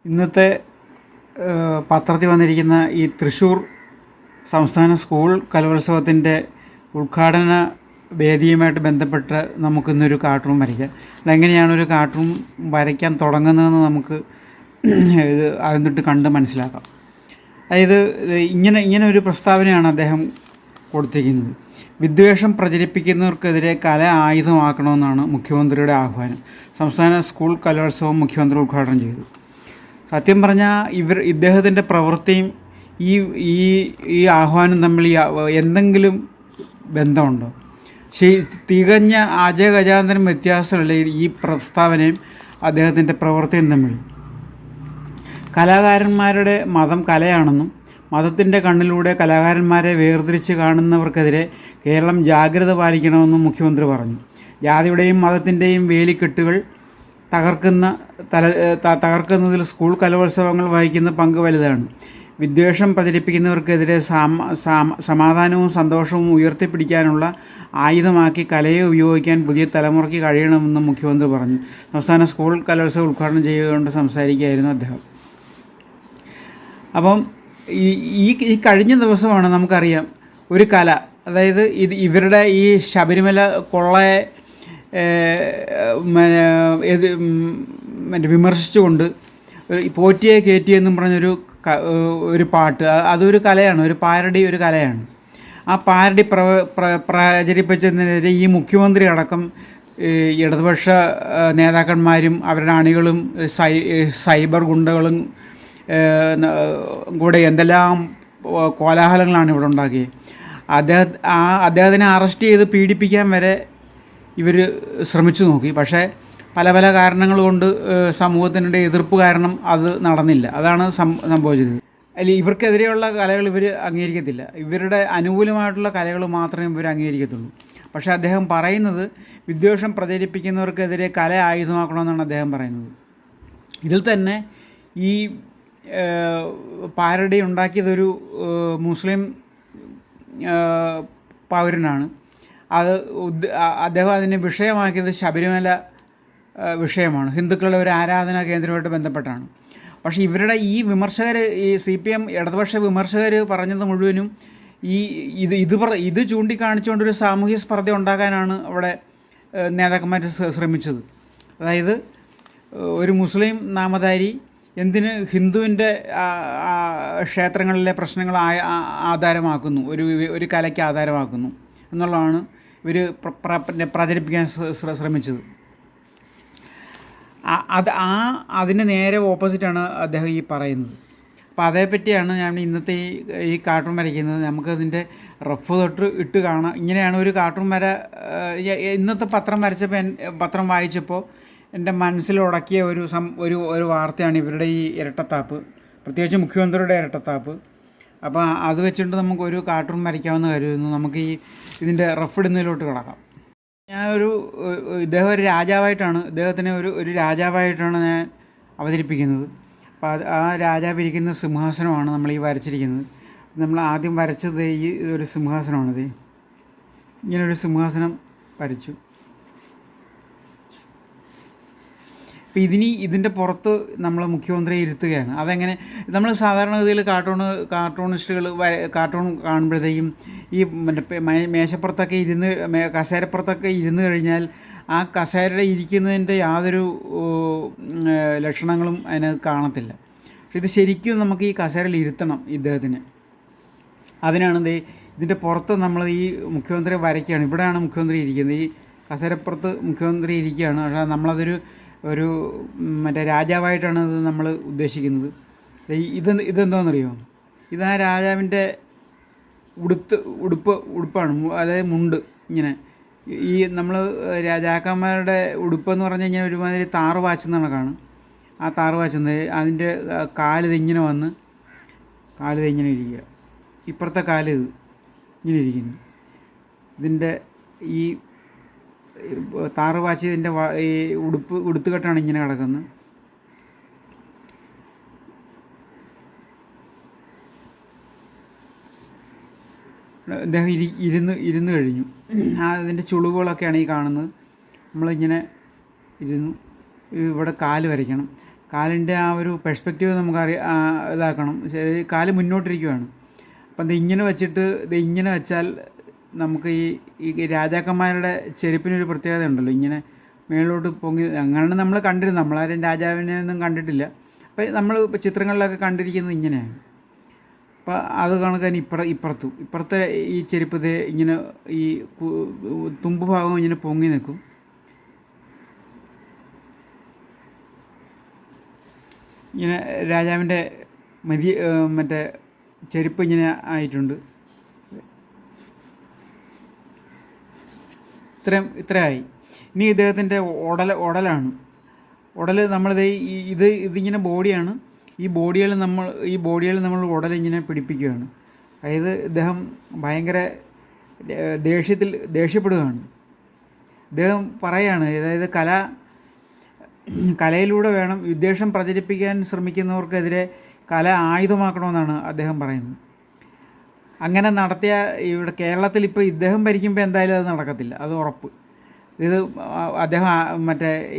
ഇന്നത്തെ പത്രത്തിൽ വന്നിരിക്കുന്ന ഈ തൃശ്ശൂർ സംസ്ഥാന സ്കൂൾ കലോത്സവത്തിൻ്റെ ഉദ്ഘാടന വേദിയുമായിട്ട് ബന്ധപ്പെട്ട് നമുക്കിന്നൊരു കാർട്ടൂൺ വരയ്ക്കാം. അതെങ്ങനെയാണ് ഒരു കാർട്ടൂൺ വരയ്ക്കാൻ തുടങ്ങുന്നതെന്ന് നമുക്ക് ഇത് അതിന്നിട്ട് കണ്ട് മനസ്സിലാക്കാം. അതായത് ഇങ്ങനെ ഒരു പ്രസ്താവനയാണ് അദ്ദേഹം കൊടുത്തിരിക്കുന്നത്. വിദ്വേഷം പ്രചരിപ്പിക്കുന്നവർക്കെതിരെ കല ആയുധമാക്കണമെന്നാണ് മുഖ്യമന്ത്രിയുടെ ആഹ്വാനം. സംസ്ഥാന സ്കൂൾ കലോത്സവം മുഖ്യമന്ത്രി ഉദ്ഘാടനം ചെയ്തു. സത്യം പറഞ്ഞാൽ ഇദ്ദേഹത്തിൻ്റെ പ്രവൃത്തിയും ഈ ഈ ഈ ആഹ്വാനം തമ്മിൽ എന്തെങ്കിലും ബന്ധമുണ്ടോ? തികഞ്ഞ അജഗജാന്തരം വ്യത്യാസമല്ല ഈ പ്രസ്താവനയും അദ്ദേഹത്തിൻ്റെ പ്രവൃത്തിയും തമ്മിൽ. കലാകാരന്മാരുടെ മതം കലയാണെന്നും മതത്തിൻ്റെ കണ്ണിലൂടെ കലാകാരന്മാരെ വേർതിരിച്ച് കാണുന്നവർക്കെതിരെ കേരളം ജാഗ്രത പാലിക്കണമെന്നും മുഖ്യമന്ത്രി പറഞ്ഞു. ജാതിയുടെയും മതത്തിൻ്റെയും വേലിക്കെട്ടുകൾ തകർക്കുന്നതിൽ സ്കൂൾ കലോത്സവങ്ങൾ വഹിക്കുന്ന പങ്ക് വലുതാണ്. വിദ്വേഷം പ്രചരിപ്പിക്കുന്നവർക്കെതിരെ സമാധാനവും സന്തോഷവും ഉയർത്തിപ്പിടിക്കാനുള്ള ആയുധമാക്കി കലയെ ഉപയോഗിക്കാൻ പുതിയ തലമുറയ്ക്ക് കഴിയണമെന്നും മുഖ്യമന്ത്രി പറഞ്ഞു. സംസ്ഥാന സ്കൂൾ കലോത്സവം ഉദ്ഘാടനം ചെയ്തുകൊണ്ട് സംസാരിക്കുകയായിരുന്നു അദ്ദേഹം. അപ്പം ഈ കഴിഞ്ഞ ദിവസമാണ് നമുക്കറിയാം ഒരു കല, അതായത് ഇവരുടെ ഈ ശബരിമല കൊള്ളയെ വിമർശിച്ചുകൊണ്ട് പോറ്റിയെ കയറ്റിയെന്നും പറഞ്ഞൊരു പാട്ട്, അതൊരു കലയാണ്, ഒരു കലയാണ്. ആ പാരഡി പ്രചരിപ്പിച്ചതിനെതിരെ ഈ മുഖ്യമന്ത്രി അടക്കം ഇടതുപക്ഷ നേതാക്കന്മാരും അവരുടെ അണികളും സൈബർ ഗുണ്ടകളും കൂടെ എന്തെല്ലാം കോലാഹലങ്ങളാണ് ഇവിടെ ഉണ്ടാക്കിയത്. അദ്ദേഹത്തിനെ അറസ്റ്റ് ചെയ്ത് പീഡിപ്പിക്കാൻ വരെ ഇവർ ശ്രമിച്ചു നോക്കി. പക്ഷേ പല കാരണങ്ങൾ കൊണ്ട് സമൂഹത്തിൻ്റെ എതിർപ്പ് കാരണം അത് നടന്നില്ല. അതാണ് സംഭവിച്ചത്. ഇവർക്കെതിരെയുള്ള കലകൾ ഇവർ അംഗീകരിക്കത്തില്ല. ഇവരുടെ അനുകൂലമായിട്ടുള്ള കലകൾ മാത്രമേ ഇവർ അംഗീകരിക്കത്തുള്ളൂ. പക്ഷേ അദ്ദേഹം പറയുന്നത് വിദ്വേഷം പ്രചരിപ്പിക്കുന്നവർക്കെതിരെ കല ആയുധമാക്കണമെന്നാണ് അദ്ദേഹം പറയുന്നത്. ഇതിൽ തന്നെ ഈ പാരഡി ഉണ്ടാക്കിയതൊരു മുസ്ലിം പൗരനാണ്. അദ്ദേഹം അതിനെ വിഷയമാക്കിയത് ശബരിമല വിഷയമാണ്, ഹിന്ദുക്കളുടെ ഒരു ആരാധനാ കേന്ദ്രമായിട്ട് ബന്ധപ്പെട്ടാണ്. പക്ഷേ ഇവരുടെ ഈ വിമർശകർ, ഈ CPM ഇടതുപക്ഷ വിമർശകർ പറഞ്ഞത് മുഴുവനും ഇത് ചൂണ്ടിക്കാണിച്ചുകൊണ്ടൊരു സാമൂഹ്യ സ്പർദ്ധ ഉണ്ടാക്കാനാണ് അവിടെ നേതാക്കന്മാർ ശ്രമിച്ചത്. അതായത് ഒരു മുസ്ലിം നാമധാരി എന്തിന് ഹിന്ദുവിൻ്റെ ക്ഷേത്രങ്ങളിലെ പ്രശ്നങ്ങൾ ആധാരമാക്കുന്നു, ഒരു കലയ്ക്ക് ആധാരമാക്കുന്നു എന്നുള്ളതാണ് ഇവർ പ്രചരിപ്പിക്കാൻ ശ്രമിച്ചത്. അതിന് നേരെ ഓപ്പോസിറ്റാണ് അദ്ദേഹം ഈ പറയുന്നത്. അപ്പോൾ അതേപ്പറ്റിയാണ് ഞാൻ ഇന്നത്തെ ഈ കാർട്ടൂൺ വരയ്ക്കുന്നത്. നമുക്കതിൻ്റെ റഫ് തൊട്ട് ഇട്ട് കാണാം. ഇങ്ങനെയാണ് ഒരു കാർട്ടൂൺ ഇന്നത്തെ പത്രം വായിച്ചപ്പോൾ എൻ്റെ മനസ്സിലുടക്കിയ ഒരു വാർത്തയാണ് ഇവരുടെ ഈ ഇരട്ടത്താപ്പ്, പ്രത്യേകിച്ച് മുഖ്യമന്ത്രിയുടെ ഇരട്ടത്താപ്പ്. അപ്പോൾ അത് വെച്ചിട്ട് നമുക്കൊരു കാർട്ടൂൺ വരയ്ക്കാമെന്ന് കരുതുന്നു. നമുക്ക് ഇതിൻ്റെ റഫ് ഇടുന്നതിലോട്ട് കിടക്കാം. ഇദ്ദേഹം ഒരു രാജാവായിട്ടാണ്, ഇദ്ദേഹത്തിനെ ഒരു രാജാവായിട്ടാണ് ഞാൻ അവതരിപ്പിക്കുന്നത്. അപ്പോൾ ആ രാജാവ് ഇരിക്കുന്ന സിംഹാസനമാണ് നമ്മൾ ഈ വരച്ചിരിക്കുന്നത്. നമ്മൾ ആദ്യം വരച്ചത് ഈ ഒരു സിംഹാസനമാണിത്. ഇങ്ങനൊരു സിംഹാസനം വരച്ചു. അപ്പോൾ ഇതിൻ്റെ പുറത്ത് നമ്മൾ മുഖ്യമന്ത്രിയെ ഇരുത്തുകയാണ്. അതെങ്ങനെ നമ്മൾ സാധാരണഗതിയിൽ കാർട്ടൂണിസ്റ്റുകൾ കാർട്ടൂൺ കാണുമ്പോഴത്തേക്കും ഈ മേശപ്പുറത്തൊക്കെ കസേരപ്പുറത്തൊക്കെ ഇരുന്ന് കഴിഞ്ഞാൽ ആ കസേരയുടെ ഇരിക്കുന്നതിൻ്റെ യാതൊരു ലക്ഷണങ്ങളും അതിനകത്ത് കാണത്തില്ല. പക്ഷെ ഇത് ശരിക്കും നമുക്ക് ഈ കസേരയിൽ ഇരുത്തണം ഇദ്ദേഹത്തിന്. അതിനാണ് ഇതിൻ്റെ പുറത്ത് നമ്മൾ ഈ മുഖ്യമന്ത്രിയെ വരയ്ക്കുകയാണ്. ഇവിടെയാണ് മുഖ്യമന്ത്രി ഇരിക്കുന്നത്. ഈ കസേരപ്പുറത്ത് മുഖ്യമന്ത്രി ഇരിക്കുകയാണ്. പക്ഷേ നമ്മളതൊരു രാജാവായിട്ടാണ് ഇത് നമ്മൾ ഉദ്ദേശിക്കുന്നത്. ഇതെന്തോന്നറിയോ? ഇതാ രാജാവിൻ്റെ ഉടുപ്പാണ്, അതായത് മുണ്ട്. ഇങ്ങനെ ഈ നമ്മൾ രാജാക്കന്മാരുടെ ഉടുപ്പെന്ന് പറഞ്ഞു കഴിഞ്ഞാൽ ഒരുമാതിരി താറ് വാച്ചുന്ന കണക്കാണ്. ആ താറ് വാച്ചുന്നത് അതിൻ്റെ കാലിതിങ്ങനെ വന്ന് കാലിതിങ്ങനെ ഇരിക്കുക, ഇപ്പുറത്തെ കാല് ഇങ്ങനെ ഇരിക്കുന്നു. ഇതിൻ്റെ ഈ താറ് വാച്ച് ഇതിൻ്റെ ഈ ഉടുത്തുകെട്ടാണ് ഇങ്ങനെ കിടക്കുന്നത്. അദ്ദേഹം ഇരുന്ന് കഴിഞ്ഞു. അതിൻ്റെ ചുളിവുകളൊക്കെയാണ് ഈ കാണുന്നത്. നമ്മളിങ്ങനെ ഇരുന്നു. ഇവിടെ കാല് വരയ്ക്കണം. കാലിൻ്റെ ആ ഒരു പെർസ്പെക്റ്റീവ് നമുക്ക് ഇതാക്കണം. കാല് മുന്നോട്ടിരിക്കുകയാണ്. അപ്പം ഇത് ഇങ്ങനെ വെച്ചിട്ട് ഇത് ഇങ്ങനെ വെച്ചാൽ നമുക്ക് ഈ രാജാക്കന്മാരുടെ ചെരുപ്പിനൊരു പ്രത്യേകത ഉണ്ടല്ലോ, ഇങ്ങനെ മേളിലോട്ട് പൊങ്ങി. അങ്ങനെ നമ്മൾ കണ്ടിരുന്നു, നമ്മളാരും രാജാവിനെ ഒന്നും കണ്ടിട്ടില്ല. അപ്പം നമ്മൾ ചിത്രങ്ങളിലൊക്കെ കണ്ടിരിക്കുന്നത് ഇങ്ങനെയാണ്. അപ്പോൾ അത് കണക്കാൻ ഇപ്പുറത്തെ ഈ ചെരുപ്പ് ഇത് ഇങ്ങനെ ഈ തുമ്പ് ഭാഗം ഇങ്ങനെ പൊങ്ങി നിൽക്കും. ഇങ്ങനെ രാജാവിൻ്റെ മറ്റേ ചെരുപ്പ് ഇങ്ങനെ ആയിട്ടുണ്ട്. ഇത്രയായി. ഇനി ഇദ്ദേഹത്തിൻ്റെ ഉടലാണ്. നമ്മളിത് ഇതിങ്ങനെ ബോഡിയാണ്. ഈ ബോഡിയിൽ നമ്മൾ ഉടലിങ്ങനെ പിടിപ്പിക്കുകയാണ്. അതായത് ഇദ്ദേഹം ഭയങ്കര ദേഷ്യപ്പെടുകയാണ്. ഇദ്ദേഹം പറയുകയാണ്, അതായത് കലയിലൂടെ വേണം വിദ്വേഷം പ്രചരിപ്പിക്കാൻ ശ്രമിക്കുന്നവർക്കെതിരെ കല ആയുധമാക്കണമെന്നാണ് അദ്ദേഹം പറയുന്നത്. അങ്ങനെ നടത്തിയ ഇവിടെ കേരളത്തിൽ ഇപ്പോൾ ഇദ്ദേഹം ഭരിക്കുമ്പോൾ എന്തായാലും അത് നടക്കത്തില്ല, അത് ഉറപ്പ്. ഇത് അദ്ദേഹം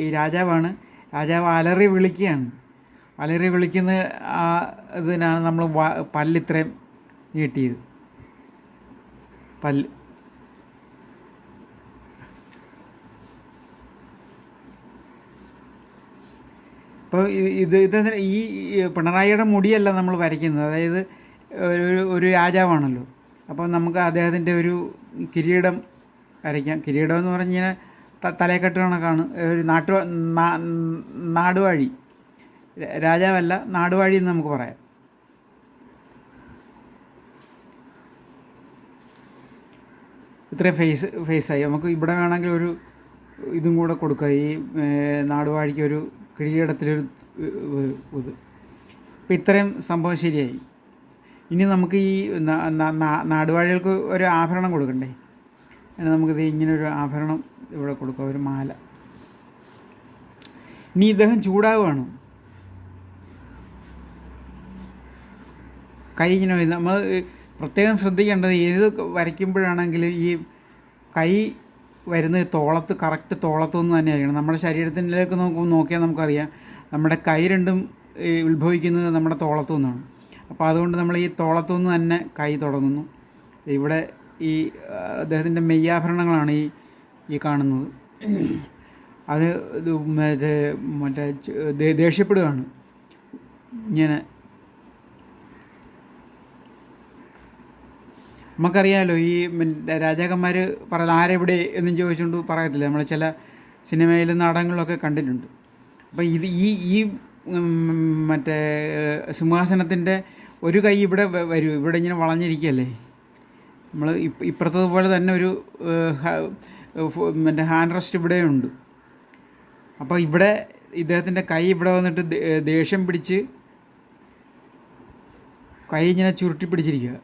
ഈ രാജാവാണ്. രാജാവ് അലറി വിളിക്കുന്ന ഇതിനാണ് നമ്മൾ പല്ലിത്രയും നീട്ടിയത്. ഇപ്പോൾ ഈ പിണറായിയുടെ മുടിയല്ല നമ്മൾ വരയ്ക്കുന്നത്. അതായത് ഒരു രാജാവാണല്ലോ, അപ്പോൾ നമുക്ക് അദ്ദേഹത്തിൻ്റെ ഒരു കിരീടം വരയ്ക്കാം. കിരീടം എന്ന് പറഞ്ഞാൽ തലയെക്കെട്ട് കണക്കാണ്. ഒരു നാടുവാഴി, രാജാവല്ല നാടുവാഴി എന്ന് നമുക്ക് പറയാം. ഇത്രയും ഫേസായി. നമുക്ക് ഇവിടെ വേണമെങ്കിൽ ഒരു ഇതും കൂടെ കൊടുക്കുക, ഈ നാടുവാഴിക്ക് ഒരു കിരീടത്തിലൊരു ഇത്. അപ്പോൾ ഇത്രയും സംഭവം ശരിയായി. ഇനി നമുക്ക് ഈ നാടുവാഴികൾക്ക് ഒരു ആഭരണം കൊടുക്കണ്ടേ? നമുക്കിത് ഇങ്ങനൊരു ആഭരണം ഇവിടെ കൊടുക്കാം, ഒരു മാല. ഇനി ഇദ്ദേഹം ചൂടാവുകയാണ്. കൈ ഇങ്ങനെ നമ്മൾ പ്രത്യേകം ശ്രദ്ധിക്കേണ്ടത് ഏത് വരയ്ക്കുമ്പോഴാണെങ്കിലും ഈ കൈ വരുന്നത് കറക്റ്റ് തോളത്തുനിന്ന് തന്നെയായിരിക്കണം. നമ്മുടെ ശരീരത്തിലേക്ക് നോക്കിയാൽ നമുക്കറിയാം നമ്മുടെ കൈ രണ്ടും ഉത്ഭവിക്കുന്നത് നമ്മുടെ തോളത്തു നിന്നാണ്. അപ്പോൾ അതുകൊണ്ട് നമ്മൾ ഈ തോളത്തു നിന്ന് തന്നെ കൈ തുടങ്ങുന്നു. ഇവിടെ ഈ അദ്ദേഹത്തിൻ്റെ മെയ്യാഭരണങ്ങളാണ് ഈ കാണുന്നത്. അത് ദേഷ്യപ്പെടുകയാണ് ഇങ്ങനെ. നമുക്കറിയാമല്ലോ ഈ രാജാക്കന്മാർ ആരെവിടെ എന്നും ചോദിച്ചുകൊണ്ട് പറയത്തില്ല, നമ്മൾ ചില സിനിമയിലും നാടകങ്ങളിലൊക്കെ കണ്ടിട്ടുണ്ട്. അപ്പോൾ ഈ സിംഹാസനത്തിൻ്റെ ഒരു കൈ ഇവിടെ വരും, ഇവിടെ ഇങ്ങനെ വളഞ്ഞിരിക്കുകയല്ലേ. നമ്മൾ ഇപ്പുറത്തതുപോലെ തന്നെ ഒരു ഹാൻഡ് റെസ്റ്റ് ഇവിടെയുണ്ട്. അപ്പോൾ ഇവിടെ ഇദ്ദേഹത്തിൻ്റെ കൈ ഇവിടെ വന്നിട്ട് ദേഷ്യം പിടിച്ച് കൈ ഇങ്ങനെ ചുരുട്ടി പിടിച്ചിരിക്കുക.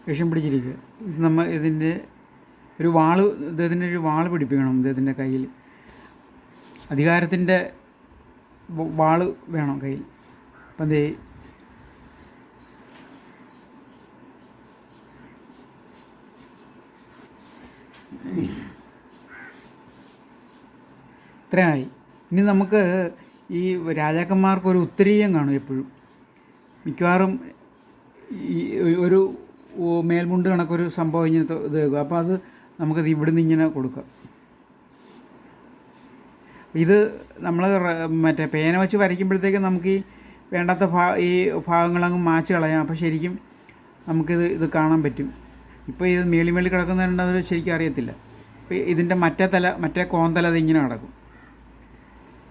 ഇത് ഇതിൻ്റെ ഒരു ഇദ്ദേഹത്തിൻ്റെ ഒരു വാള് പിടിപ്പിക്കണം ഇദ്ദേഹത്തിൻ്റെ കയ്യിൽ. അധികാരത്തിൻ്റെ വാള് വേണം കയ്യിൽ. അപ്പം ഇത്രയായി. ഇനി നമുക്ക് ഈ രാജാക്കന്മാർക്കൊരു ഉത്തരീയം കാണും എപ്പോഴും. മിക്കവാറും ഈ ഒരു മേൽമുണ്ട് കണക്കൊരു സംഭവം ഇങ്ങനത്തെ ഇത് കേൾക്കും. അപ്പോൾ അത് നമുക്കത് ഇവിടുന്ന് ഇങ്ങനെ കൊടുക്കാം. ഇത് നമ്മൾ പേന വെച്ച് വരയ്ക്കുമ്പോഴത്തേക്ക് നമുക്ക് ഈ വേണ്ടാത്ത ഈ ഭാഗങ്ങളങ്ങ് മാച്ച് കളയാം. അപ്പോൾ ശരിക്കും ഇത് കാണാൻ പറ്റും. ഇപ്പോൾ ഇത് മേളി കിടക്കുന്നതുകൊണ്ട് അത് ശരിക്കും അറിയത്തില്ല. ഇപ്പോൾ ഇതിൻ്റെ മറ്റേ കോന്തല അത് ഇങ്ങനെ നടക്കും.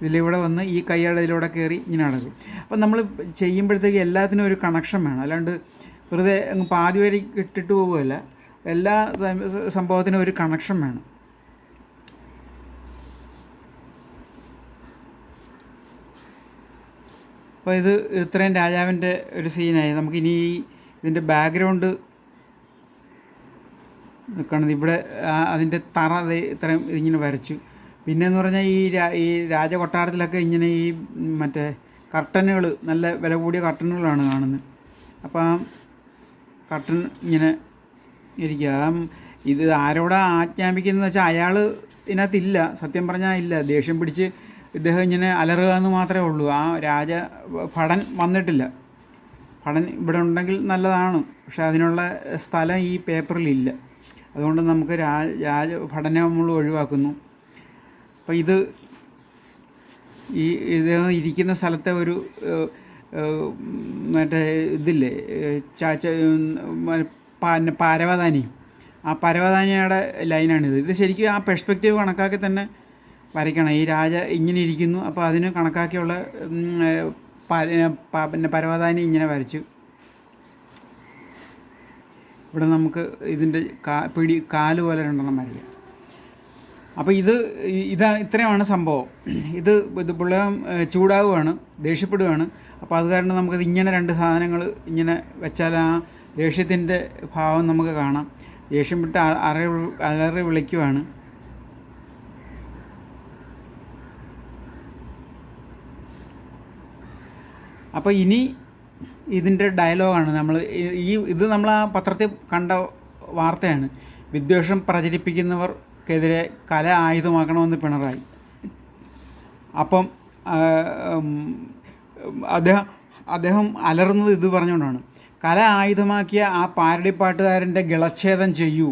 ഇതിലിവിടെ വന്ന് ഈ കൈയുടെ ഇതിലൂടെ കയറി ഇങ്ങനെ നടക്കും. അപ്പം നമ്മൾ ചെയ്യുമ്പോഴത്തേക്ക് എല്ലാത്തിനും ഒരു കണക്ഷൻ വേണം. അല്ലാണ്ട് വെറുതെ അങ്ങ് പാതി വരി ഇട്ടിട്ട് പോവുകയല്ല. എല്ലാ സംഭവത്തിനും ഒരു കണക്ഷൻ വേണം. അപ്പോൾ ഇത്രയും രാജാവിൻ്റെ ഒരു സീനായി. നമുക്കിനി ഇതിൻ്റെ ബാക്ക്ഗ്രൗണ്ട് നിൽക്കണത് ഇവിടെ അതിൻ്റെ തറ ഇത്രയും ഇതിങ്ങനെ വരച്ചു. പിന്നെയെന്ന് പറഞ്ഞാൽ ഈ രാജകൊട്ടാരത്തിലൊക്കെ ഇങ്ങനെ ഈ കർട്ടനുകൾ, നല്ല വില കൂടിയ കർട്ടനുകളാണ് കാണുന്നത്. അപ്പോൾ ആ കർട്ടൻ ഇങ്ങനെ ഇരിക്കുക. ഇത് ആരോടാ ആജ്ഞാപിക്കുന്നതെന്ന് വെച്ചാൽ ഇതിനകത്തില്ല, സത്യം പറഞ്ഞാൽ ഇല്ല. ദേഷ്യം പിടിച്ച് ഇദ്ദേഹം ഇങ്ങനെ അലറുക എന്ന് മാത്രമേ ഉള്ളൂ. ആ ഭടൻ വന്നിട്ടില്ല. ഭടൻ ഇവിടെ ഉണ്ടെങ്കിൽ നല്ലതാണ്, പക്ഷെ അതിനുള്ള സ്ഥലം ഈ പേപ്പറിലില്ല. അതുകൊണ്ട് നമുക്ക് ഭടനെ നമ്മൾ ഒഴിവാക്കുന്നു. അപ്പോൾ ഇദ്ദേഹം ഇരിക്കുന്ന സ്ഥലത്തെ ഒരു മറ്റേ ഇതില്ലേ, പരവതാനി, ആ പരവതാനിയുടെ ലൈനാണിത്. ഇത് ശരിക്കും ആ പെർസ്പെക്റ്റീവ് കണക്കാക്കി തന്നെ വരയ്ക്കണം. ഈ ഇങ്ങനെ ഇരിക്കുന്നു, അപ്പോൾ അതിന് കണക്കാക്കിയുള്ള പിന്നെ പരവതാനി ഇങ്ങനെ വരച്ചു. ഇവിടെ നമുക്ക് ഇതിൻ്റെ കാല് പോലെ രണ്ടെണ്ണം വരയ്ക്കാം. അപ്പോൾ ഇത്രയുമാണ് സംഭവം. ഇത് പുള്ളിയം ചൂടാവുകയാണ്, ദേഷ്യപ്പെടുകയാണ്. അപ്പോൾ അത് കാരണം നമുക്കത് ഇങ്ങനെ രണ്ട് സാധനങ്ങൾ ഇങ്ങനെ വെച്ചാൽ ആ ദേഷ്യത്തിൻ്റെ ഭാവം നമുക്ക് കാണാം. ദേഷ്യം വിട്ട് അലറി വിളിക്കുവാണ്. അപ്പോൾ ഇനി ഇതിൻ്റെ ഡയലോഗാണ് ഇത് നമ്മൾ ആ പത്രത്തിൽ കണ്ട വാർത്തയാണ്. വിദ്വേഷം പ്രചരിപ്പിക്കുന്നവർക്കെതിരെ കല ആയുധമാക്കണമെന്ന് പിണറായി. അപ്പം അദ്ദേഹം അലറുന്നത് ഇത് പറഞ്ഞുകൊണ്ടാണ്. കല ആയുധമാക്കിയ ആ പാരടിപ്പാട്ടുകാരൻ്റെ ഗളച്ഛേദം ചെയ്യൂ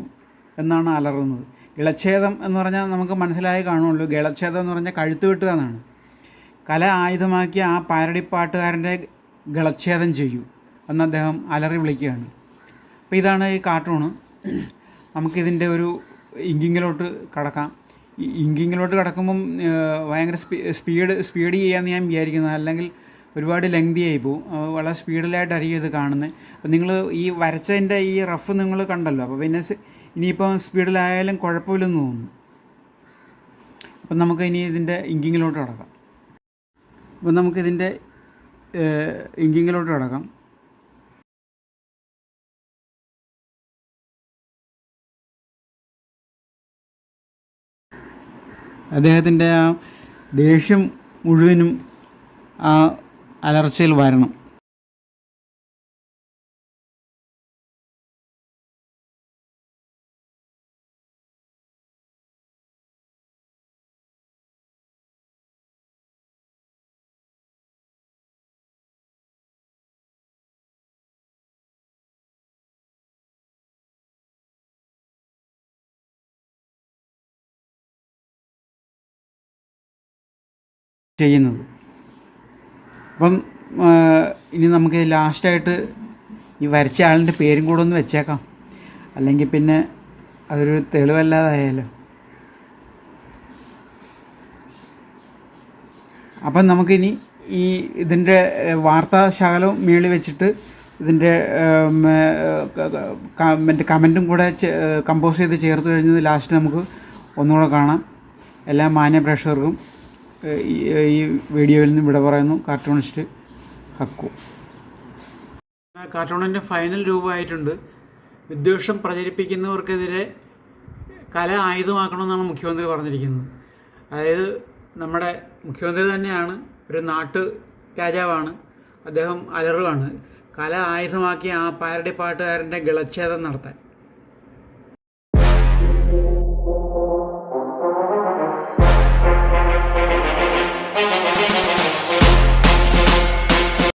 എന്നാണ് അലറുന്നത്. ഗളച്ഛേദം എന്ന് പറഞ്ഞാൽ നമുക്ക് മനസ്സിലായി കാണുമല്ലോ. ഗളച്ഛേദം എന്ന് പറഞ്ഞാൽ കഴുത്ത് വെട്ടുക എന്നാണ്. കല ആയുധമാക്കിയ ആ പാരടിപ്പാട്ടുകാരൻ്റെ ഗളച്ഛേദം ചെയ്യൂ എന്ന് അദ്ദേഹം അലറി വിളിക്കുകയാണ്. അപ്പോൾ ഇതാണ് ഈ കാർട്ടൂണ്. നമുക്കിതിൻ്റെ ഒരു ഇങ്കിങ്ങിലോട്ട് കടക്കാം. ഇങ്കിങ്ങിലോട്ട് കടക്കുമ്പം ഭയങ്കര സ്പീഡ് ചെയ്യാമെന്ന് ഞാൻ വിചാരിക്കുന്നത്, അല്ലെങ്കിൽ ഒരുപാട് ലെങ്തി ആയി പോവും. വളരെ സ്പീഡിലായിട്ടായിരിക്കും ഇത് കാണുന്നത്. അപ്പോൾ നിങ്ങൾ ഈ വരച്ചതിൻ്റെ ഈ റഫ് നിങ്ങൾ കണ്ടല്ലോ. അപ്പോൾ പിന്നെ ഇനിയിപ്പം സ്പീഡിലായാലും കുഴപ്പമില്ലെന്ന് തോന്നുന്നു. അപ്പം നമുക്ക് ഇനി ഇതിൻ്റെ ഇങ്കിങ്ങിലോട്ട് കടക്കാം. അപ്പം നമുക്കിതിൻ്റെ ഇങ്കിങ്ങിലോട്ട് കടക്കാം. അദ്ദേഹത്തിൻ്റെ ആ ദേഷ്യം മുഴുവനും ആ അലർച്ചയിൽ വരണം. ചെയ്യുന്നത്. അപ്പം ഇനി നമുക്ക് ലാസ്റ്റായിട്ട് ഈ വരച്ച ആളിൻ്റെ പേരും കൂടെ ഒന്ന് വെച്ചേക്കാം, അല്ലെങ്കിൽ പിന്നെ അതൊരു തെളിവല്ലാതായാലോ. അപ്പം നമുക്കിനി ഇതിൻ്റെ വാർത്താ ശകലവും മേളിൽ വെച്ചിട്ട് ഇതിൻ്റെ മറ്റേ കമൻറ്റും കൂടെ കമ്പോസ് ചെയ്ത് ചേർത്ത് കഴിഞ്ഞത് ലാസ്റ്റ് നമുക്ക് ഒന്നുകൂടെ കാണാം. എല്ലാ മാന്യ പ്രേക്ഷകർക്കും ഈ വീഡിയോയിൽ നിന്ന് ഇവിടെ പറയുന്നു. കാർട്ടൂണിസ്റ്റ് ഹക്കു. കാർട്ടൂണിൻ്റെ ഫൈനൽ രൂപമായിട്ടുണ്ട്. വിദ്വേഷം പ്രചരിപ്പിക്കുന്നവർക്കെതിരെ കല ആയുധമാക്കണമെന്നാണ് മുഖ്യമന്ത്രി പറഞ്ഞിരിക്കുന്നത്. അതായത് നമ്മുടെ മുഖ്യമന്ത്രി തന്നെയാണ്, ഒരു നാട്ടു രാജാവാണ്. അദ്ദേഹം അലറുവാണ് കല ആയുധമാക്കി ആ പാരടി പാട്ടുകാരൻ്റെ ഗളച്ഛേദം നടത്താൻ.